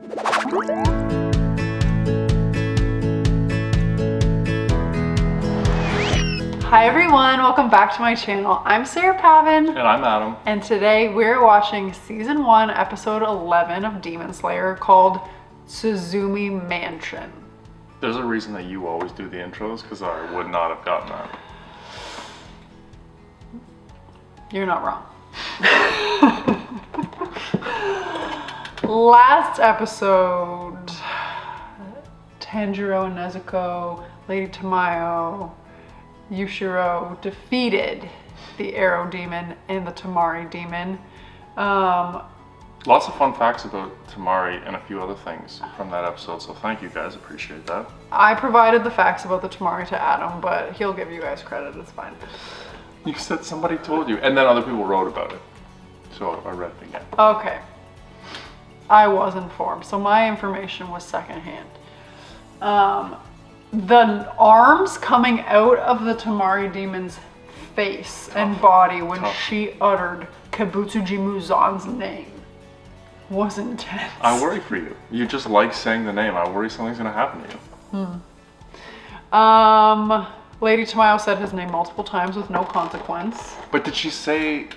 Hi everyone, welcome back to my channel. I'm Sarah Pavan. And I'm Adam. And today we're watching season 1, episode 11 of Demon Slayer called Tsuzumi Mansion. There's a reason that you always do the intros, because I would not have gotten that. You're not wrong. Last episode, Tanjiro and Nezuko, Lady Tamayo, Yushiro defeated the Arrow Demon and the Tamari Demon. Lots of fun facts about Tamari and a few other things from that episode, so thank you guys, appreciate that. I provided the facts about the Tamari to Adam, but he'll give you guys credit, it's fine. You said somebody told you, and then other people wrote about it, so I read it again. Okay. I was informed, so my information was secondhand. The arms coming out of the Tamari Demon's face and body when she uttered Kabutsuji Muzan's name was intense. I worry for you. You just like saying the name. I worry something's gonna happen to you. Lady Tamayo said his name multiple times with no consequence. But did she say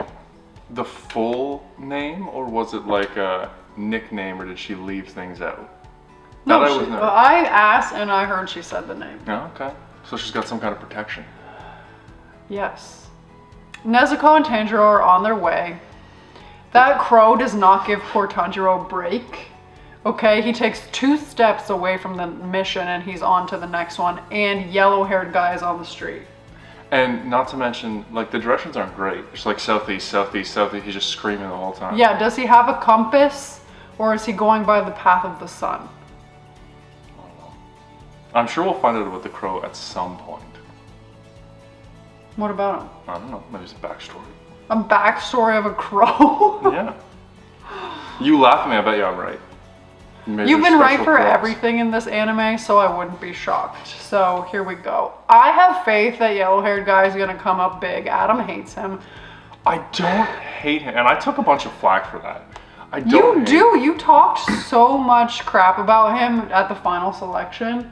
the full name, or was it like a nickname, or did she leave things out? No, I asked and I heard she said the name. Oh, okay. So she's got some kind of protection. Yes. Nezuko and Tanjiro are on their way. That crow does not give poor Tanjiro a break. Okay, he takes 2 steps away from the mission and he's on to the next one, and yellow-haired guy is on the street. And not to mention, like, the directions aren't great. It's like southeast, southeast, southeast. He's just screaming the whole time. Yeah, does he have a compass or is he going by the path of the sun? I'm sure we'll find out about the crow at some point. What about him? I don't know, maybe it's a backstory. A backstory of a crow? Yeah. You laugh at me, I bet you I'm right. Maybe You've been right for crows. everything in this anime, so I wouldn't be shocked. So here we go. I have faith that yellow-haired guy is gonna come up big. Adam hates him. I don't hate him, and I took a bunch of flack for that. I don't You talked so much crap about him at the final selection.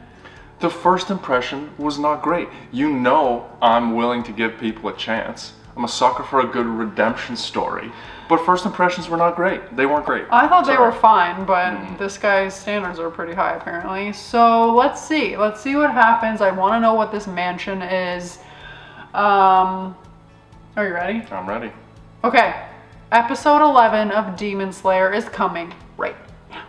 The first impression was not great. You know I'm willing to give people a chance. I'm a sucker for a good redemption story. But first impressions were not great. They weren't great. I thought they were fine, but this guy's standards are pretty high apparently. So let's see. Let's see what happens. I want to know what this mansion is. Are you ready? I'm ready. Okay. Episode 11 of Demon Slayer is coming right now.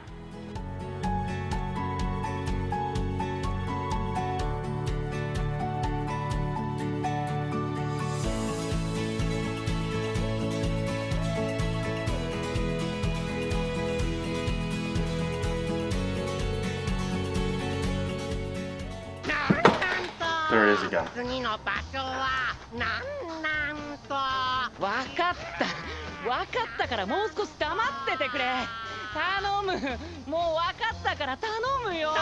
There it is again. 次の場所はなんとわかったからもう少し黙っててくれ。頼む。もうわかったから頼むよ。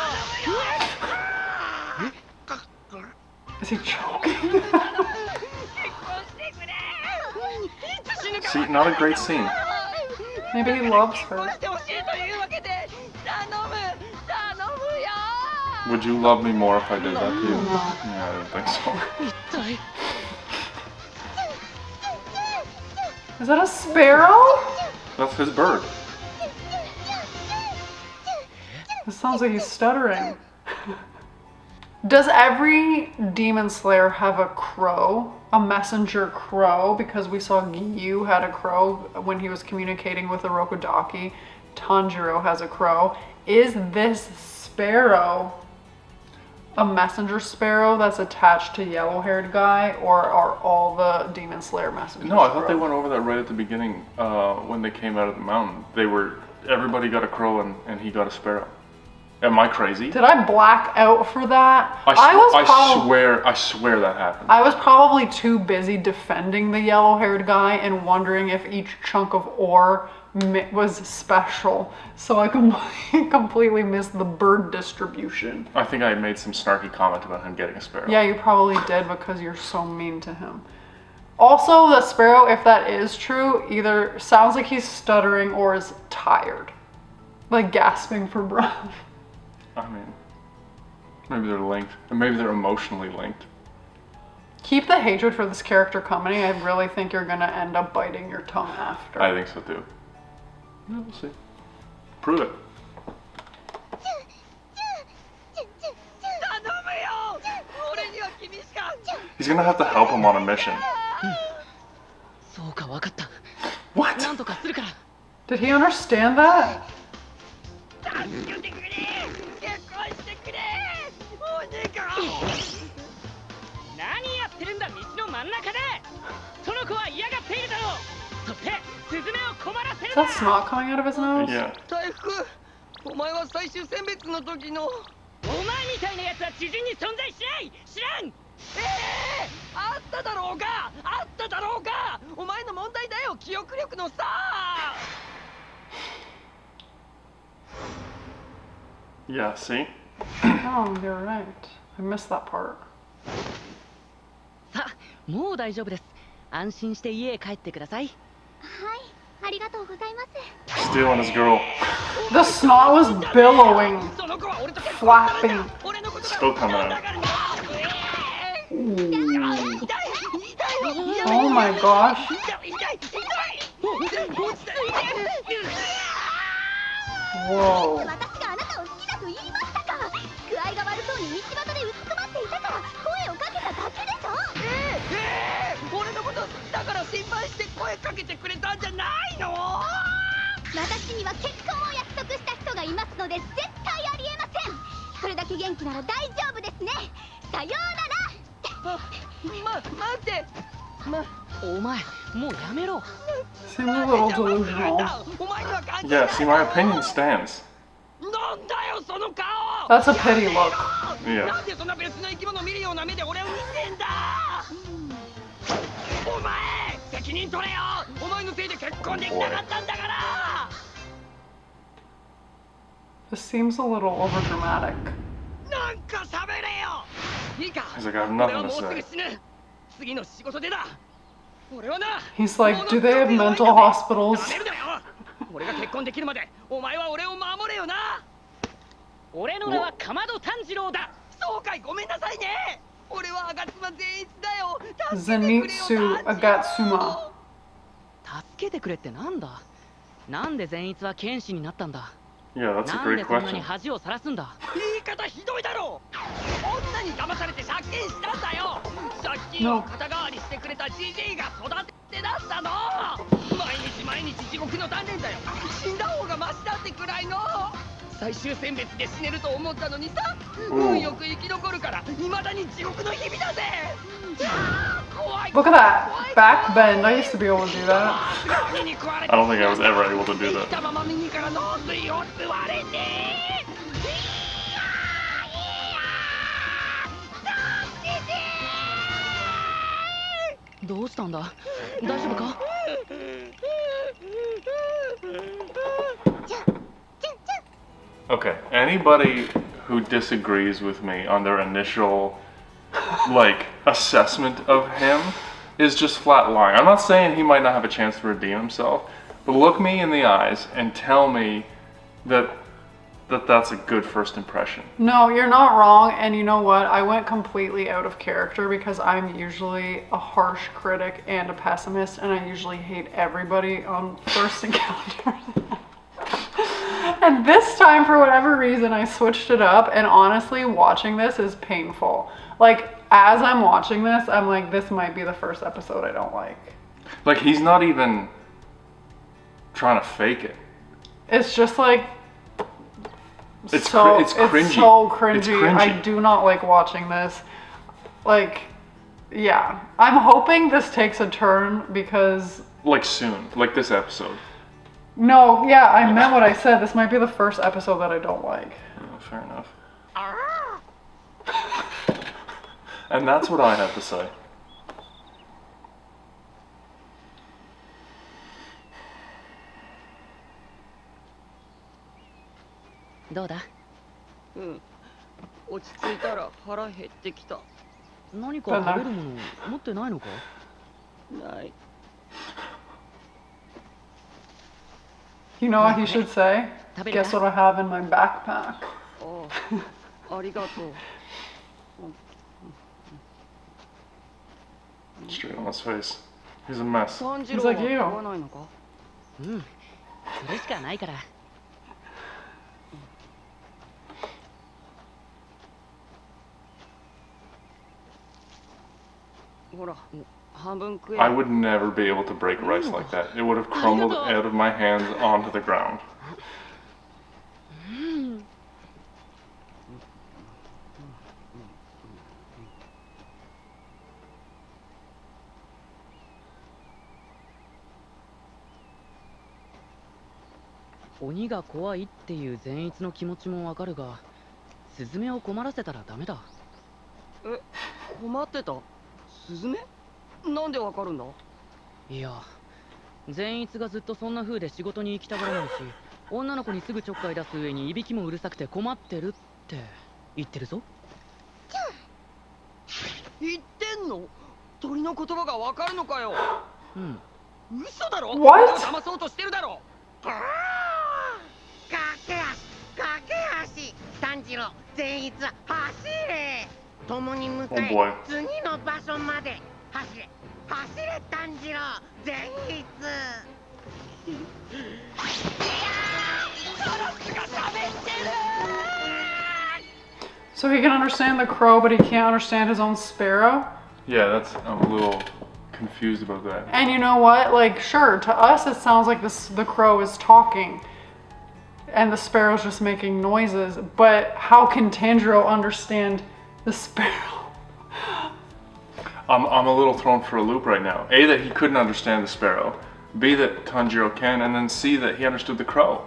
Is he choking? See, not a great scene. Maybe he loves her. してほしいというわけで頼むよ。 Would you love me more if I did that to you? Yeah, I didn't think so. 一体 Is that a sparrow? That's his bird. This sounds like he's stuttering. Does every Demon Slayer have a crow? A messenger crow? Because we saw Gyu had a crow when he was communicating with the Rokodaki. Tanjiro has a crow. Is this sparrow a messenger sparrow that's attached to yellow-haired guy, or are all the Demon Slayer messengers? No, I thought they went over that right at the beginning when they came out of the mountain. Everybody got a crow and he got a sparrow. Am I crazy? Did I black out for that? I swear that happened. I was probably too busy defending the yellow-haired guy and wondering if each chunk of ore was special, so I completely missed the bird distribution. I think I made some snarky comment about him getting a sparrow. Yeah, you probably did because you're so mean to him. Also, the sparrow, if that is true, either sounds like he's stuttering or is tired. Like gasping for breath. I mean, maybe they're linked. And maybe they're emotionally linked. Keep the hatred for this character coming. I really think you're gonna end up biting your tongue after. I think so too. Yeah, we'll see. Prove it. He's gonna have to help him on a mission. What? Did he understand that? Is that snot coming out of his nose? Yeah. お前は最終選別の時のお前みたいなやつは知人に存在しない知らんあっただろうがあっただろうがお前の問題だよ記憶力のさ Yeah, see? Oh, you're right. I missed that part. さあ、もう大丈夫です。安心して家へ帰ってください。はい、ありがとうございます。 Stealing his girl. The snot was billowing, flapping. Still coming out. Oh my gosh. Whoa. 私があなたを好きだと言いましたか。具合が悪そうに道端でうずくまっていたから声をかけただけでしょ。俺のこと好きだから心配して声かけてくれたんじゃないの私には結婚を約束した人がいますので絶対ありえません。それだけ元気なら大丈夫ですね。さようなら。待ってお前、もうやめろ。 Seems a little delusional. お前には関係 Yeah, see, my opinion stands. なんだよその顔 That's a pity look. Yeah. なんでそんな別の生き物を見るような目で俺を見てんだお前責任取れよお前のせいで結婚できなかったんだから This seems a little overdramatic. なんか喋れよいいか He's like, I have 俺は nothing も to うすぐ say. 死ぬ次の仕事でだ俺はな He's like, do they have mental hospitals? ダメだよ俺が結婚できるまでお前は俺を守れよな俺の名はかまど炭治郎だ。そうかいごめんなさいね俺は吾妻善逸だよ Zenitsu Agatsuma. 助けてくれってなんだ。なんで善逸は剣士になったんだ。 Yeah, that's a なんで great そんなに question. 恥をさらすんだ。言い方ひどいだろ女に騙されて借金したんだよ借金を肩代わりしてくれたじじいが育ててだったの毎日地獄の鍛錬だよ死んだ方がマシだってくらいの最終選別で死ねると思ったのにさ運よく生き残るから未だに地獄の日々だぜ Look at that back bend. I used to be able to do that. I don't think I was ever able to do that. どうしたんだ。大丈夫か。 Okay, anybody who disagrees with me on their initial, like, assessment of him is just flat lying. I'm not saying he might not have a chance to redeem himself, but look me in the eyes and tell me that's a good first impression. No, you're not wrong. And you know what? I went completely out of character because I'm usually a harsh critic and a pessimist, and I usually hate everybody on first encounter. And this time, for whatever reason, I switched it up, and honestly, watching this is painful. Like, as I'm watching this, I'm like, this might be the first episode I don't like. Like, he's not even trying to fake it. It's just like, It's it's cringy. so cringy. It's cringy. I do not like watching this. Like, yeah. I'm hoping this takes a turn because... Like, soon. Like this episode. No, yeah, I meant what I said. This might be the first episode that I don't like. Oh, fair enough. And that's what I have to say. どうだ。落ち着いたら腹減ってきた何か食べるもの持ってないのか。ない You know what he should say? 食べる Guess what I have in my backpack? ありがとう。 Straight on his face. He's a mess. 炭治郎は食わないのか？うん、それしかないから。ほら、半分食え。 I would never be able to break rice like that. It would have crumbled out of my hands onto the ground. 鬼が怖いっていう善逸の気持ちもわかるが、スズメを困らせたらダメだ。え、困ってた？スズメ？なんでわかるんだ？いや、善逸がずっとそんな風で仕事に行きたがらないし、女の子にすぐちょっかい出す上にいびきもうるさくて困ってるって言ってるぞ。言ってんの？鳥の言葉がわかるのかよ。うん。嘘だろ？ What？ 騙そうとしてるだろ。駆け足炭治郎善逸走れ共に向か Oh い boy. 次の場所まで走れ炭治郎善逸 So he can understand the crow, but he can't understand his own sparrow? Yeah, I'm a little confused about that. And you know what? Like, sure, to us it sounds like the crow is talking and the sparrow's just making noises, but how can Tanjiro understand the sparrow? I'm a little thrown for a loop right now. A, that he couldn't understand the sparrow. B, that Tanjiro can, and then C, that he understood the crow.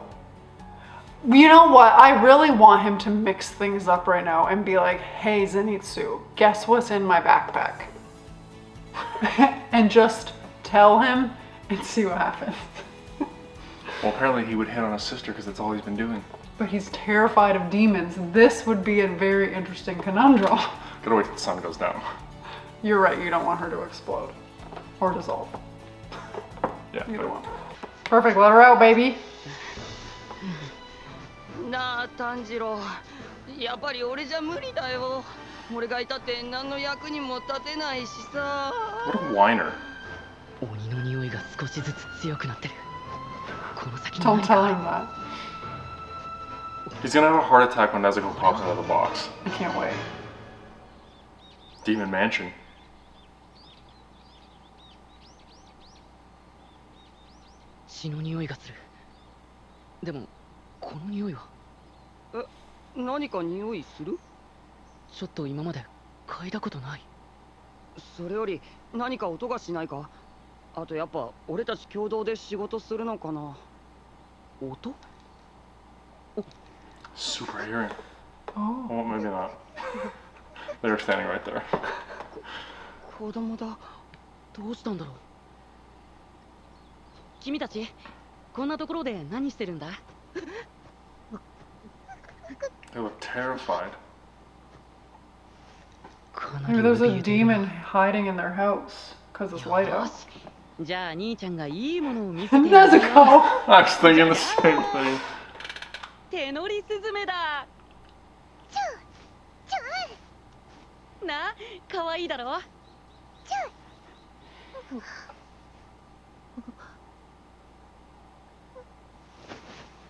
You know what? I really want him to mix things up right now and be like, hey, Zenitsu, guess what's in my backpack? And just tell him and see what happens. Well, apparently he would hit on his sister because that's all he's been doing. But he's terrified of demons. This would be a very interesting conundrum. Gotta wait till the sun goes down. You're right, you don't want her to explode. Or dissolve. Yeah. Either one. Perfect, let her out, baby. なあ炭治郎、やっぱり俺じゃ無理だよ。俺がいたって何の役にも立てないしさ。 What a whiner. 鬼の匂いが少しずつ強くなってる。この先に Don't 何 tell か him that. He's gonna have a heart attack when Nezuko pops out of the box. I can't wait. Demon Mansion. 血の匂いがする。でもこの匂いは何か匂いする？ちょっと今まで嗅いだことない。それより何か音がしないか？あとやっぱ俺たち共同で仕事するのかな？音？ Super hearing. Oh. Well, maybe not. They were standing right there. 子供だ。どうしたんだろう。君たちこんなところで何してるんだ？ They look terrified. Maybe there's a demon hiding in their house because it's light out. じゃあ兄ちゃんがいいものを見せてやるよ。 Nezuko! I was thinking the same thing. 手乗りスズメだ。なあ、可愛いだろ。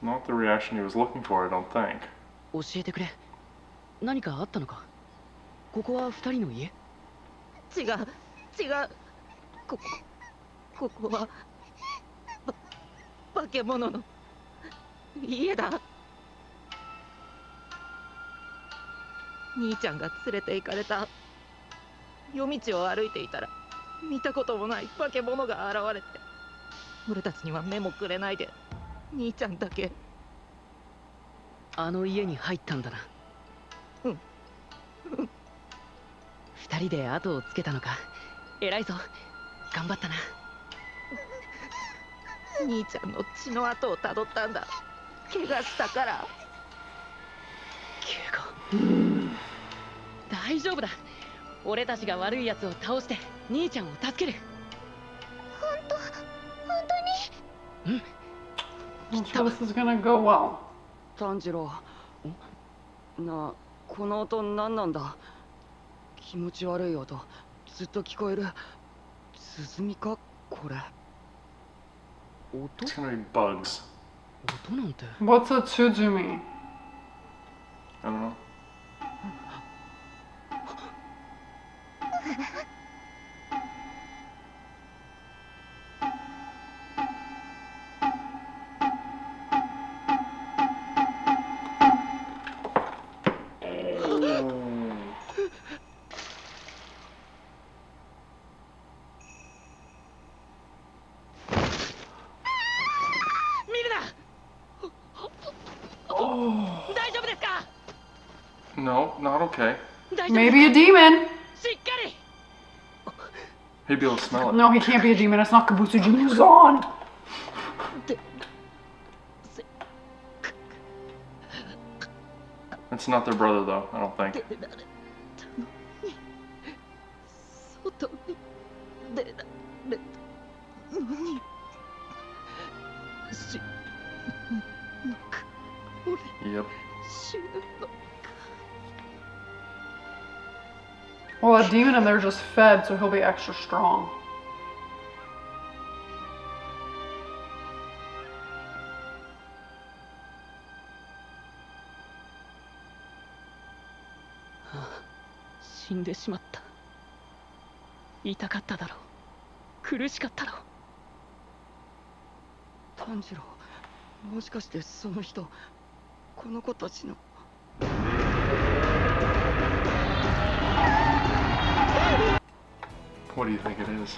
Not the reaction he was looking for, I don't think. 教えてくれ。何かあったのか。ここは二人の家？違うここは化け物の家だ。兄ちゃんが連れて行かれた夜道を歩いていたら見たこともない化け物が現れて、俺たちには目もくれないで兄ちゃんだけ。あの家に入ったんだな。うん。二人で後をつけたのか。偉いぞ。頑張ったな。兄ちゃんの血の跡をたどったんだ。怪我したから。怪我。大丈夫だ。俺たちが悪いやつを倒して兄ちゃんを助ける。本当に？うん。I'm sure this is gonna go well. 炭治郎。なあ、この音何なんだ。気持ち悪い音、ずっと聞こえる。鼓か、これ。音 It's gonna be bugs. 音なんて。 What's a Tsuzumi? I don't know. No, not okay. Maybe a demon. He'd be able to smell it. No, he can't be a demon. It's not Kabutsuji Muzan. It's not their brother, though, I don't think. 外に出られたのに死ぬのか。俺 Yep. 死ぬのか。 Well, that demon in there just fed, so he'll be extra strong. Ah, 死んでしまった。痛かっただろう。苦しかったろう。炭治郎、もしかしてその人、この子たちの。 What do you think it is?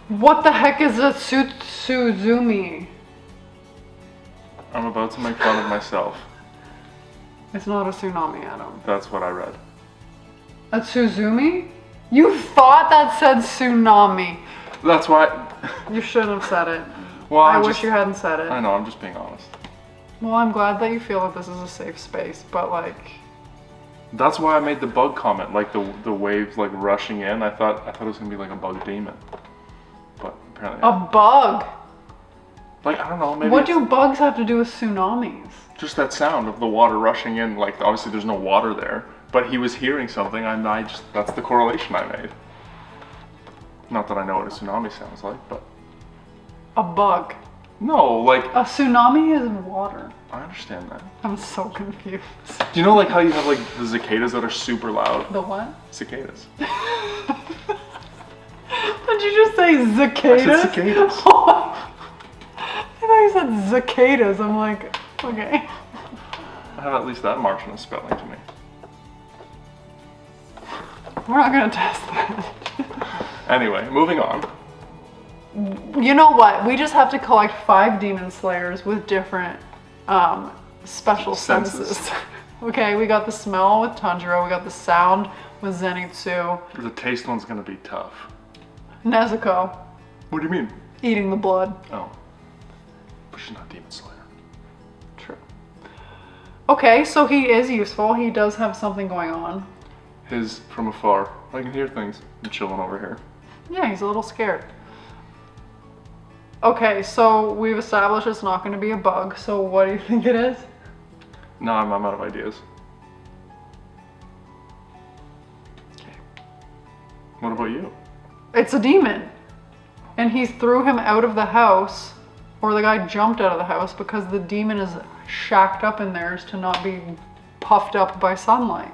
What the heck is a Tsuzumi? I'm about to make fun of myself. It's not a tsunami, Adam. That's what I read. A Tsuzumi? You thought that said tsunami. That's why. You shouldn't have said it. Well, I wish you hadn't said it. I know, I'm just being honest. Well, I'm glad that you feel that this is a safe space, but like... That's why I made the bug comment, like the waves like rushing in. I thought it was gonna be like a bug demon, but apparently A bug? like I don't know, maybe What it's do bugs have to do with tsunamis? just that sound of the water rushing in. Like obviously there's no water there, but he was hearing something, and I just that's the correlation I made. Not that I know what a tsunami sounds like, but A bug. no, like A tsunami is water. I understand that. I'm so confused. Do you know like how you have like the cicadas that are super loud? The what? Cicadas. Did you just say cicadas? I said cicadas. I thought you said cicadas. I'm like, okay. I have at least that margin of spelling to me. We're not gonna test that. Anyway, moving on. You know what? We just have to collect 5 demon slayers with different special senses. Okay, we got the smell with Tanjiro, we got the sound with Zenitsu. The taste one's gonna be tough. Nezuko, What do you mean? eating the blood. Oh. But she's not Demon Slayer. True. Okay, so he is useful. He does have something going on. His from afar. I can hear things. I'm chilling over here. Yeah, he's a little scared. Okay, so we've established it's not going to be a bug, so what do you think it is? No, I'm out of ideas. Okay. What about you? It's a demon. And he threw him out of the house, or the guy jumped out of the house because the demon is shacked up in there to not be puffed up by sunlight.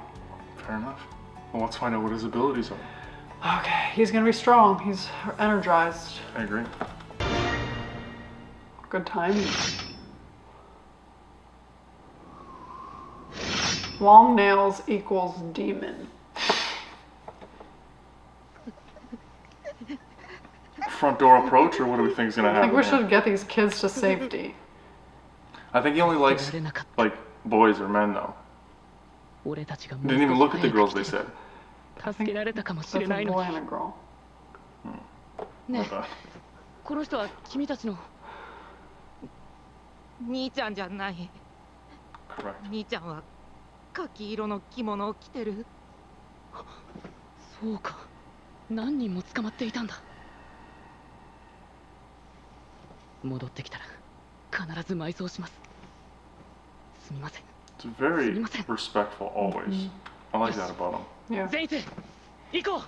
Fair enough. Well, let's find out what his abilities are. Okay, he's going to be strong. He's energized. I agree. Good timing. Long nails equals demon. Front door approach, or what do we think is gonna I happen? think we here? should get these kids to safety. I think he only likes like boys or men though. Didn't even look at the girls. They said. That's a boy and a girl. Okay. この人は君たちの。兄ちゃんじゃない。 Correct. 兄ちゃんは柿色の着物を着てる。そうか。何人も捕まっていたんだ。戻ってきたら必ず埋葬します。すみません。 It's very respectful always. I like that about him. Yeah. 善逸、行こう。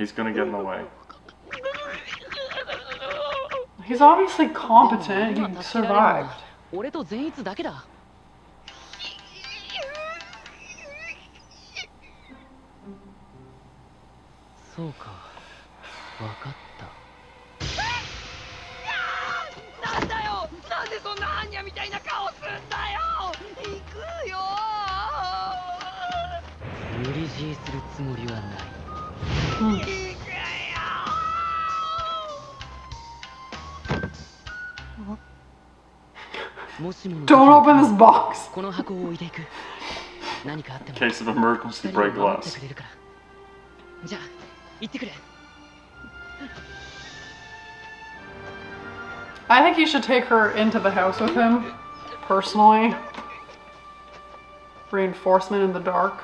He's gonna get in the way. He's obviously competent. He survived. 俺と善逸だけだ。そうか、わかった。なんだよ、なんでそんな般若みたいな顔すんだよ。行くよ。無理強いするつもりはない。行くよ。 もしもの Don't open this box. この箱を置いていく。何かあっても Case of emergency, 二人を break 守って glass. くれるから。じゃあ行ってくれ。 I think he should take her into the house with him, personally. Reinforcement in the dark.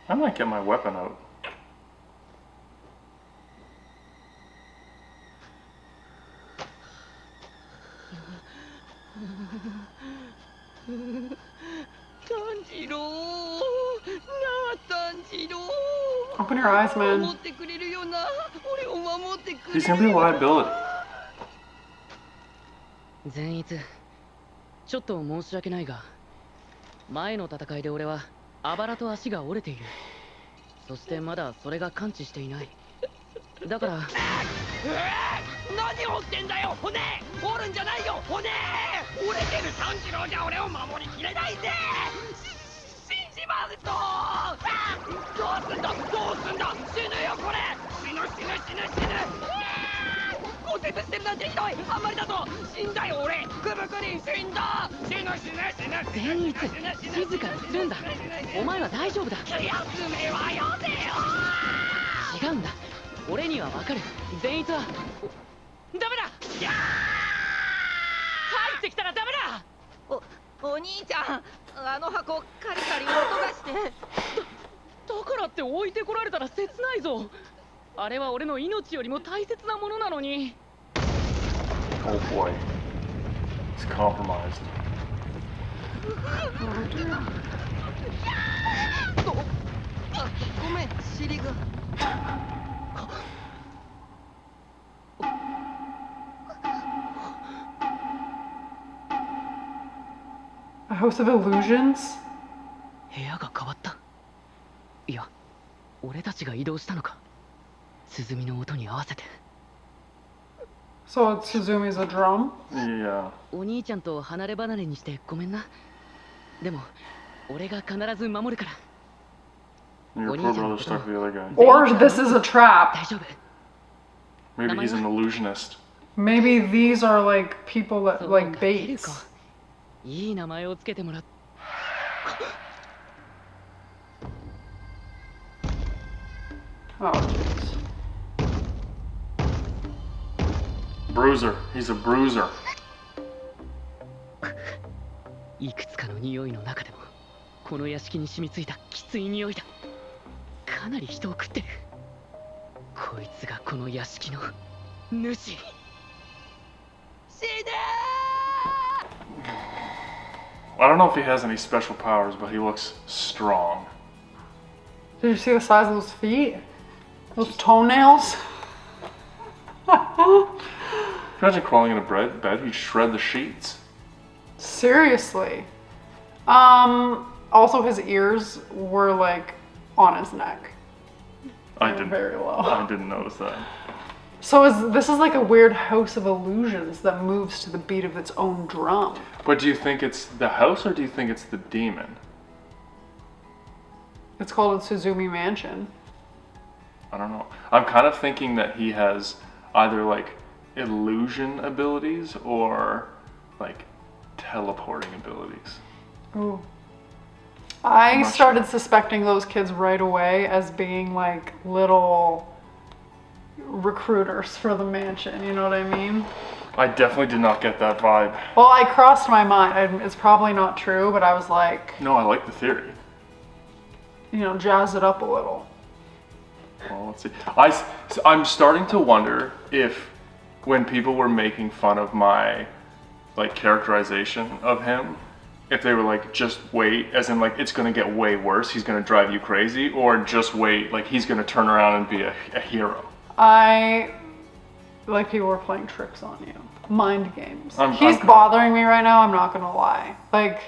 I might get my weapon out. 炭治郎、なあ炭治郎。 Open your eyes, 守 man. ってくれるよな。俺を守ってくれ He's る gonna be a よな。 liability. 善逸、ちょっと申し訳ないが、前の戦いで俺はあばらと足が折れている。そしてまだそれが完治していない。だから何をってんだよ、骨。折るんじゃないよ、骨。折れてる炭治郎じゃ俺を守りきれないぜ。死んじまうぞ。どうすんだ、どうすんだ。死ぬよこれ。死ぬ死ぬ死ぬ死ぬ。骨折してるなんてひどい。あんまりだぞ。死んだよ俺。くぶくり死んだ。死ぬ死ぬ死ぬ。善逸、静かにするんだ。お前は大丈夫だ。休めはよせよ。違うんだ。俺にはわかる。善逸はダメだ。入ってきたらダメだ。お兄ちゃん、あの箱カリカリ音がして。だからって置いてこられたら切ないぞ。あれは俺の命よりも大切なものなのに。 Oh boy. He's compromised. ごめん、尻が。 A house of illusions? 部屋が変わった。いや、俺たちが移動したのか。鼓の音に合わせて。 So Tsuzumi's a drum? Yeah. お兄ちゃんと離れ離れにしてごめんな。でも俺が必ず守るから。 Your poor brother stuck with the other guy. Or this is a 大 trap. 丈夫。 Maybe he's an illusionist. Maybe these are like people that そう like かケル baits. か。いい名前をつけてもらっ。 Oh, jeez. Bruiser. He's a bruiser. いくつかの匂いの中でもこの屋敷に染みついたきつい匂いだ。かなり人を食ってる。こいつがこの屋敷の主。死ね I don't know if he has any special powers, but he looks strong. Did you see the size of those feet? Those toenails? Imagine crawling in a bed, he'd shred the sheets. Seriously. Also his ears were like on his neck. I They're didn't. very low. I didn't notice that. So this is like a weird house of illusions that moves to the beat of its own drum. But do you think it's the house or do you think it's the demon? It's called a Tsuzumi Mansion. I don't know. I'm kind of thinking that he has either like illusion abilities or like teleporting abilities. Ooh. I I'm not started sure. suspecting those kids right away as being like little recruiters for the mansion, you know what I mean? I definitely did not get that vibe. Well, I crossed my mind. It's probably not true, but I was like, No, I like the theory. you know, jazz it up a little. Well, let's see. I'm starting to wonder if when people were making fun of my like characterization of him, if they were like, just wait, as in like it's gonna get way worse, he's gonna drive you crazy, or just wait, like he's gonna turn around and be a hero. I like people were playing tricks on you. Mind games. He's bothering me right now, I'm not gonna lie. Like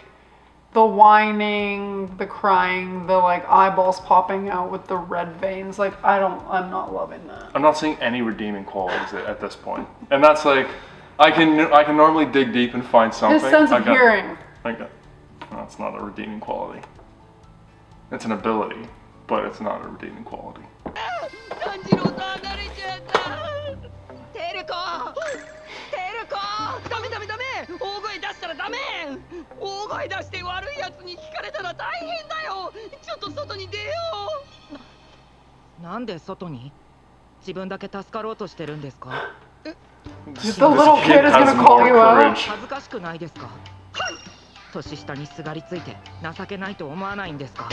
the whining, the crying, the like eyeballs popping out with the red veins, like I'm not loving that. I'm not seeing any redeeming qualities at this point. And that's like, I can normally dig deep and find something. His sense of hearing. That's not a redeeming quality. It's an ability, but it's not a redeeming quality. The little kid is gonna call you out. 年下にすがりついて情けないと思わないんですか。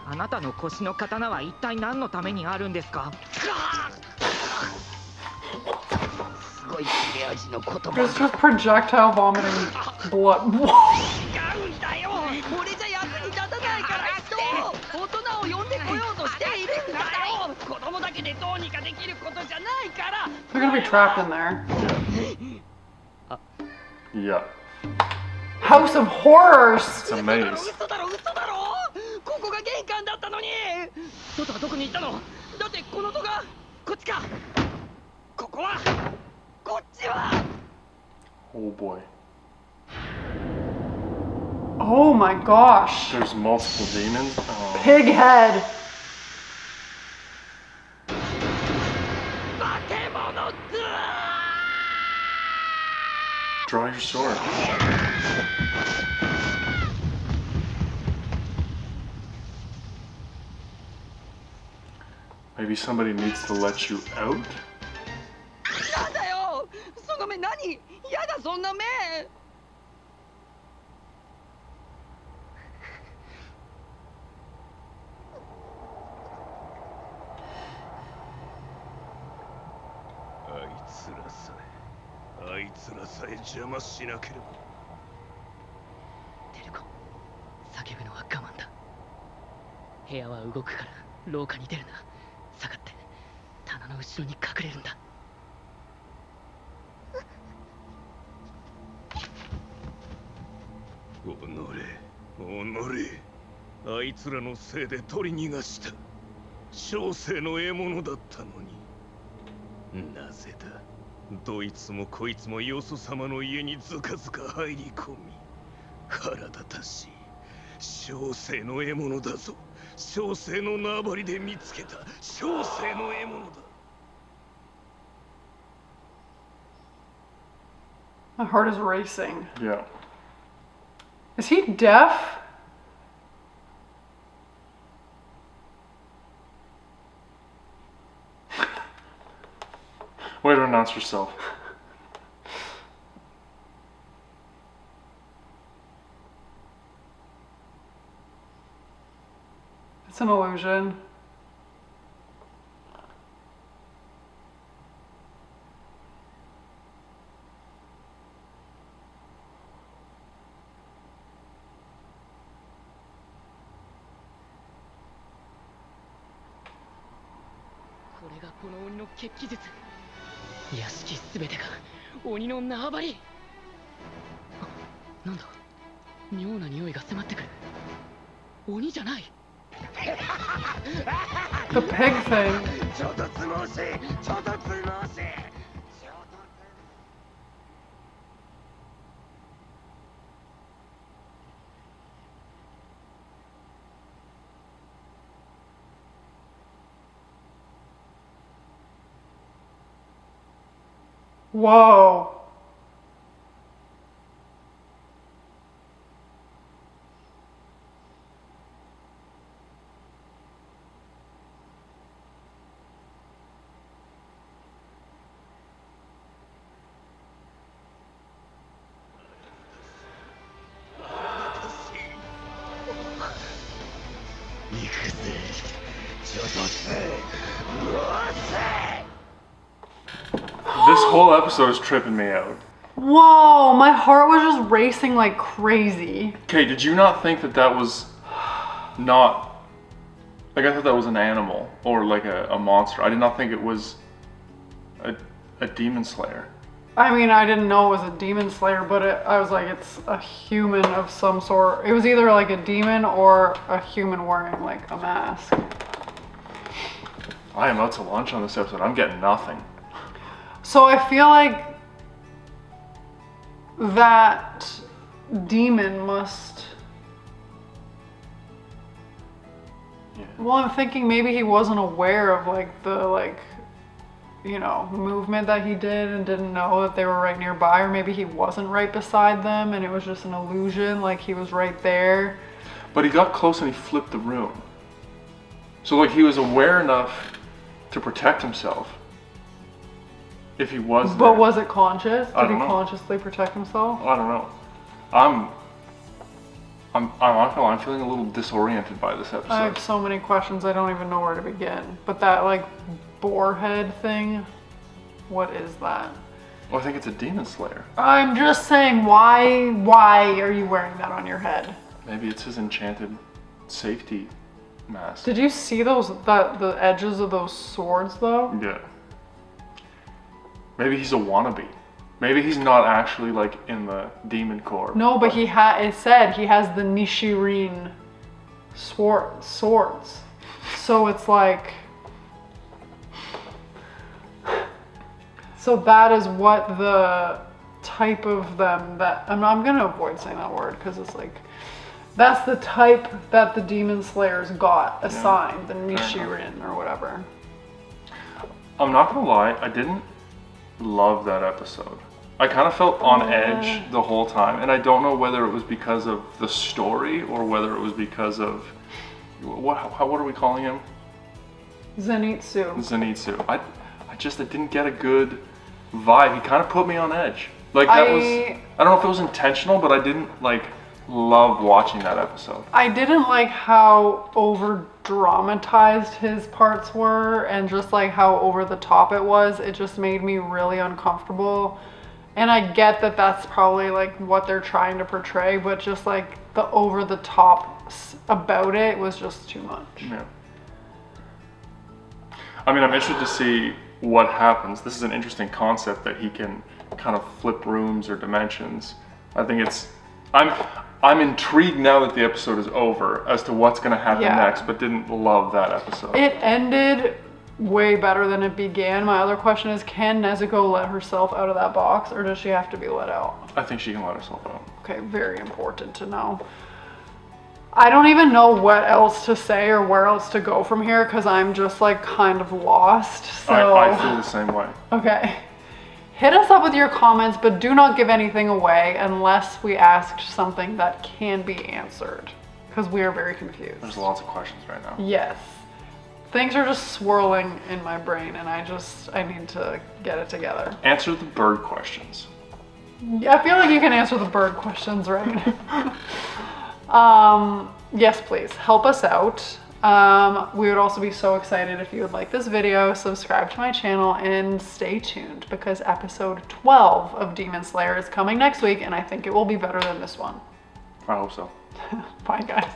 あなたの腰の刀は一体何のためにあるんですか。すごい切れ味の言葉。 It's just projectile vomiting blood. 違うんだよ。俺じゃ役に立たないから人を大人を呼んでこようとしているんだよ。子供だけでどうにかできることじゃないから。 They're gonna be trapped in there. Yeah. House of Horrors! It's a maze. 嘘だろここが玄関だったのに外はどこに行ったのだってこの戸がこっちかここはこっちは Oh boy. Oh my gosh. There's multiple demons. Oh. Pig head. 化け物 Draw your sword. Maybe somebody needs to let you out? なんだよその目何やだそんな目 あいつらさえ邪魔しなければ。テルコ、叫ぶのは我慢だ。部屋は動くから廊下に出るな。下がって棚の後ろに隠れるんだ。あいつらのせいで取り逃がした。小生の獲物だったのに。なぜだ。どいつもこいつもよそ様の家にずかずか入り込み、腹立たしい。小生の獲物だぞ。小生の縄張りで見つけた小生の獲物だ。 My heart is racing. Yeah. Is he deaf? Way to announce yourself. It's an illusion. This is the Oni's Kekkijutsu. 屋敷すべてが鬼の縄張り。なんだ、妙な匂いが迫ってくる。鬼じゃない。The pig thing. ちょっとつもしいちょっとつもしい Whoa. This whole episode is tripping me out. Whoa, my heart was just racing like crazy. Okay, did you not think that that was not... Like, I thought that was an animal or like a monster. I did not think it was a demon slayer. I mean, I didn't know it was a demon slayer, but I was like, it's a human of some sort. It was either like a demon or a human wearing like a mask. I am out to lunch on this episode. I'm getting nothing. So I feel like that demon must... Yeah. Well, I'm thinking maybe he wasn't aware of like the you know, movement that he did and didn't know that they were right nearby, or maybe he wasn't right beside them and it was just an illusion, like he was right there. But he got close and he flipped the room. So like he was aware enough to protect himself. If he was But there. was it conscious? I Did don't he know. consciously protect himself? I don't know. I'm not gonna lie, I'm feeling a little disoriented by this episode. I have so many questions, I don't even know where to begin. But that like boar head thing, what is that? Well, I think it's a demon slayer. I'm just saying, why are you wearing that on your head? Maybe it's his enchanted safety mask. Did you see the edges of those swords though? Yeah. Maybe he's a wannabe. Maybe he's not actually like in the demon corps. No, but it said he has the Nishirin swords. So it's like... So that is what the type of them that... I'm gonna avoid saying that word because it's like... That's the type that the Demon Slayers got assigned, the Nishirin or whatever. I'm not gonna lie, I didn't love that episode. I kind of felt on edge the whole time, and I don't know whether it was because of the story or whether it was because of... What are we calling him? Zenitsu. I didn't get a good vibe. He kind of put me on edge. Like I don't know if it was intentional, but I didn't like love watching that episode. I didn't like how over dramatized his parts were and just like how over the top it was. It just made me really uncomfortable. And I get that that's probably like what they're trying to portray, but just like the over the top about it was just too much. Yeah. I mean, I'm interested to see what happens. This is an interesting concept that he can kind of flip rooms or dimensions. I think it's... I'm intrigued now that the episode is over as to what's going to happen next, but didn't love that episode. It ended way better than it began. My other question is, can Nezuko let herself out of that box, or does she have to be let out? I think she can let herself out. Okay, very important to know. I don't even know what else to say or where else to go from here because I'm just like kind of lost. So I feel the same way. Okay. Hit us up with your comments, but do not give anything away unless we asked something that can be answered because we are very confused. There's lots of questions right now. Yes. Things are just swirling in my brain and I need to get it together. Answer the bird questions. I feel like you can answer the bird questions, right? Yes, please help us out. We would also be so excited if you would like this video, subscribe to my channel, and stay tuned because episode 12 of Demon Slayer is coming next week and I think it will be better than this one. I hope so. Bye, guys.